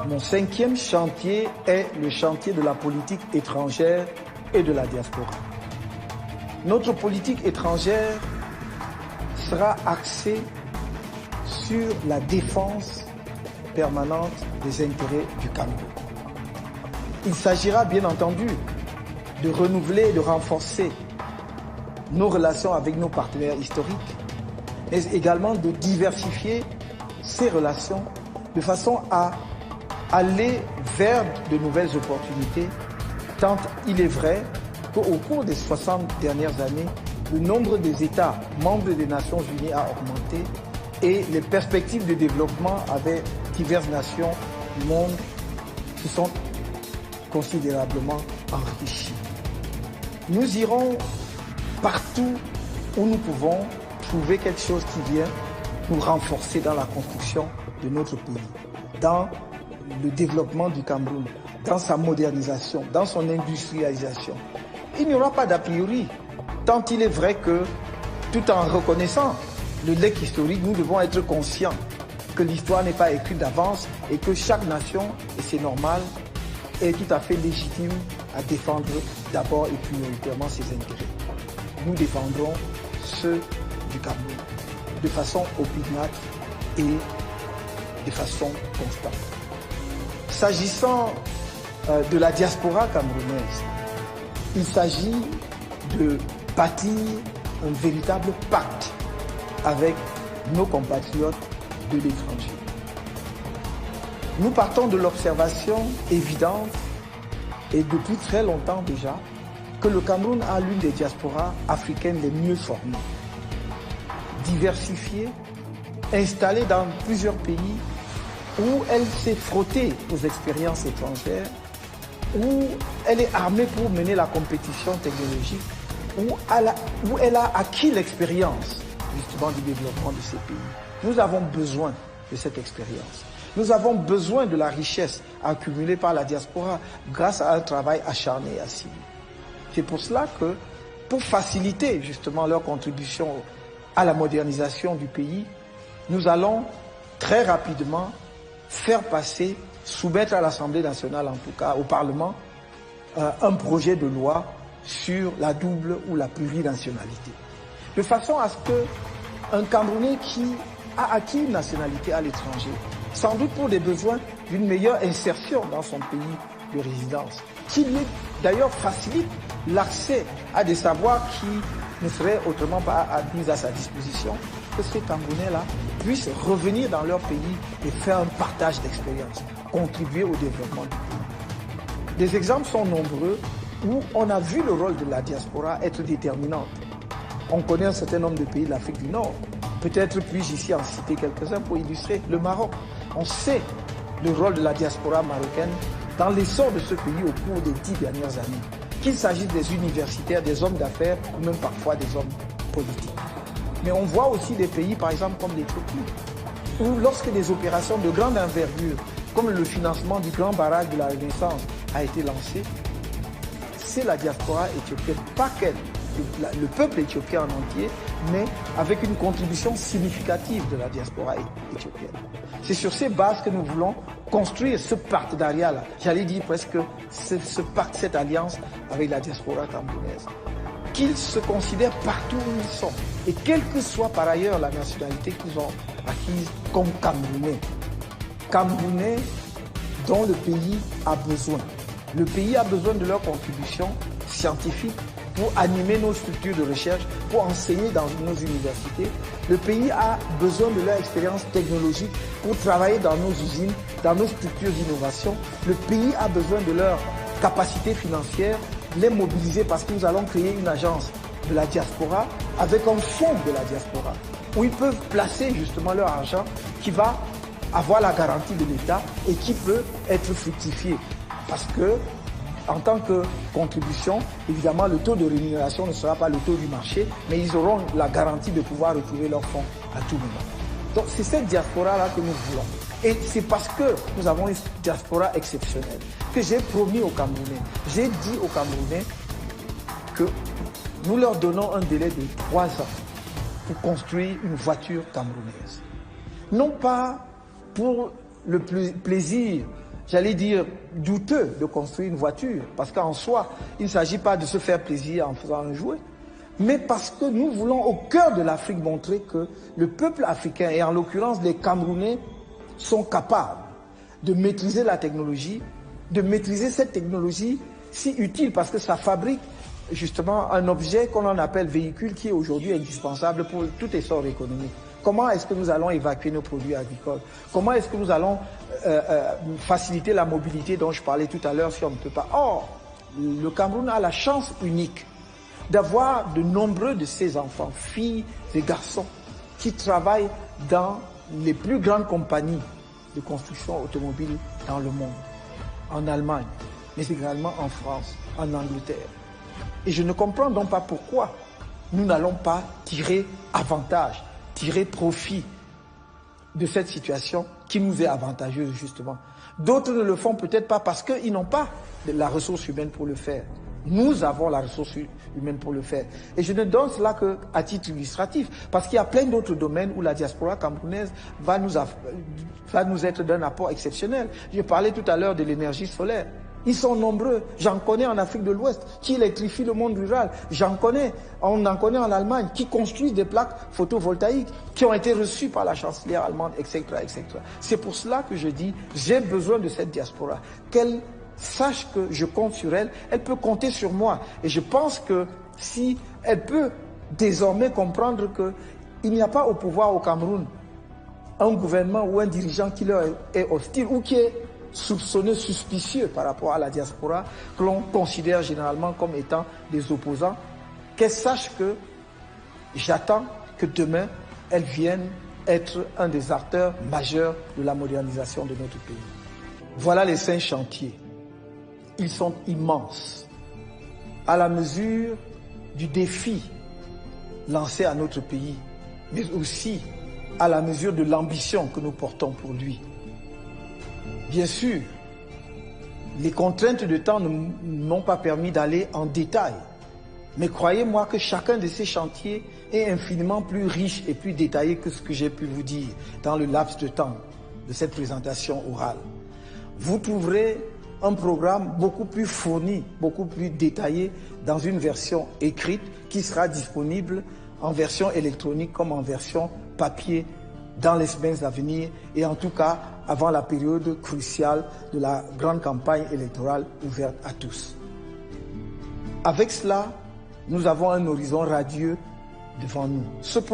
Mon cinquième chantier est le chantier de la politique étrangère et de la diaspora. Notre politique étrangère sera axée sur la défense permanente des intérêts du Cameroun. Il s'agira bien entendu de renouveler et de renforcer nos relations avec nos partenaires historiques, mais également de diversifier ces relations de façon à aller vers de nouvelles opportunités, tant il est vrai qu'au cours des 60 dernières années, le nombre des États membres des Nations Unies a augmenté et les perspectives de développement avec diverses nations du monde se sont considérablement enrichies. Nous irons partout où nous pouvons trouver quelque chose qui vient nous renforcer dans la construction de notre pays, dans le développement du Cameroun, dans sa modernisation, dans son industrialisation. Il n'y aura pas d'a priori, tant il est vrai que, tout en reconnaissant le legs historique, nous devons être conscients que l'histoire n'est pas écrite d'avance et que chaque nation, et c'est normal, est tout à fait légitime à défendre d'abord et prioritairement ses intérêts. Nous défendrons ceux du Cameroun de façon opiniâtre et de façon constante. S'agissant de la diaspora camerounaise, il s'agit de bâtir un véritable pacte avec nos compatriotes de l'étranger. Nous partons de l'observation évidente, et depuis très longtemps déjà, que le Cameroun a l'une des diasporas africaines les mieux formées, diversifiée, installée dans plusieurs pays où elle s'est frottée aux expériences étrangères, où elle est armée pour mener la compétition technologique, où elle a acquis l'expérience justement du développement de ces pays. Nous avons besoin de cette expérience. Nous avons besoin de la richesse accumulée par la diaspora grâce à un travail acharné et assidu. C'est pour cela que, pour faciliter justement leur contribution à la modernisation du pays, nous allons très rapidement faire passer, soumettre à l'Assemblée nationale en tout cas, au Parlement, un projet de loi sur la double ou la plurinationalité. De façon à ce qu'un Camerounais qui a acquis une nationalité à l'étranger, sans doute pour des besoins d'une meilleure insertion dans son pays de résidence, qui lui d'ailleurs facilite l'accès à des savoirs qui ne seraient autrement pas mis à sa disposition, que ces Camerounais-là puissent revenir dans leur pays et faire un partage d'expérience, contribuer au développement du pays. Des exemples sont nombreux où on a vu le rôle de la diaspora être déterminante. On connaît un certain nombre de pays de l'Afrique du Nord. Peut-être puis-je ici en citer quelques-uns pour illustrer le Maroc. On sait le rôle de la diaspora marocaine dans l'essor de ce pays au cours des 10 dernières années. Qu'il s'agisse des universitaires, des hommes d'affaires ou même parfois des hommes politiques. Mais on voit aussi des pays, par exemple, comme l'Éthiopie, où lorsque des opérations de grande envergure, comme le financement du grand barrage de la Renaissance a été lancé, c'est la diaspora éthiopienne, pas qu'elle, le peuple éthiopien en entier, mais avec une contribution significative de la diaspora éthiopienne. C'est sur ces bases que nous voulons construire ce partenariat-là, j'allais dire presque ce pacte, cette alliance avec la diaspora camerounaise. Qu'ils se considèrent partout où ils sont, et quelle que soit par ailleurs la nationalité qu'ils ont acquise comme Camerounais. Camerounais dont le pays a besoin. Le pays a besoin de leur contribution scientifique pour animer nos structures de recherche, pour enseigner dans nos universités. Le pays a besoin de leur expérience technologique pour travailler dans nos usines, dans nos structures d'innovation. Le pays a besoin de leur capacité financière, les mobiliser parce que nous allons créer une agence de la diaspora avec un fonds de la diaspora où ils peuvent placer justement leur argent qui va avoir la garantie de l'État et qui peut être fructifié. Parce que, en tant que contribution, évidemment, le taux de rémunération ne sera pas le taux du marché, mais ils auront la garantie de pouvoir retrouver leurs fonds à tout moment. Donc, c'est cette diaspora-là que nous voulons. Et c'est parce que nous avons une diaspora exceptionnelle que j'ai promis aux Camerounais, j'ai dit aux Camerounais que nous leur donnons un délai de 3 ans pour construire une voiture camerounaise. Non pas pour le plaisir j'allais dire, douteux de construire une voiture, parce qu'en soi, il ne s'agit pas de se faire plaisir en faisant un jouet, mais parce que nous voulons au cœur de l'Afrique montrer que le peuple africain, et en l'occurrence les Camerounais, sont capables de maîtriser la technologie, de maîtriser cette technologie si utile, parce que ça fabrique justement un objet qu'on en appelle véhicule qui est aujourd'hui indispensable pour tout essor économique. Comment est-ce que nous allons évacuer nos produits agricoles? Comment est-ce que nous allons faciliter la mobilité dont je parlais tout à l'heure si on ne peut pas? Or, le Cameroun a la chance unique d'avoir de nombreux de ses enfants, filles et garçons, qui travaillent dans les plus grandes compagnies de construction automobile dans le monde, en Allemagne, mais également en France, en Angleterre. Et je ne comprends donc pas pourquoi nous n'allons pas tirer avantage, tirer profit de cette situation qui nous est avantageuse justement. D'autres ne le font peut-être pas parce qu'ils n'ont pas la ressource humaine pour le faire. Nous avons la ressource humaine pour le faire. Et je ne donne cela qu'à titre illustratif, parce qu'il y a plein d'autres domaines où la diaspora camerounaise va nous être d'un apport exceptionnel. Je parlais tout à l'heure de l'énergie solaire. Ils sont nombreux. J'en connais en Afrique de l'Ouest qui électrifient le monde rural. On en connaît en Allemagne qui construisent des plaques photovoltaïques qui ont été reçues par la chancelière allemande, etc., etc. C'est pour cela que je dis, j'ai besoin de cette diaspora. Qu'elle sache que je compte sur elle, elle peut compter sur moi. Et je pense que si elle peut désormais comprendre qu'il n'y a pas au pouvoir au Cameroun un gouvernement ou un dirigeant qui leur est hostile ou qui est soupçonneux, suspicieux par rapport à la diaspora, que l'on considère généralement comme étant des opposants, qu'elle sache que j'attends que demain, elle vienne être un des acteurs majeurs de la modernisation de notre pays. Voilà les 5 chantiers. Ils sont immenses, à la mesure du défi lancé à notre pays, mais aussi à la mesure de l'ambition que nous portons pour lui. Bien sûr, les contraintes de temps ne m'ont pas permis d'aller en détail, mais croyez-moi que chacun de ces chantiers est infiniment plus riche et plus détaillé que ce que j'ai pu vous dire dans le laps de temps de cette présentation orale. Vous trouverez un programme beaucoup plus fourni, beaucoup plus détaillé dans une version écrite qui sera disponible en version électronique comme en version papier dans les semaines à venir et en tout cas avant la période cruciale de la grande campagne électorale ouverte à tous. Avec cela, nous avons un horizon radieux devant nous.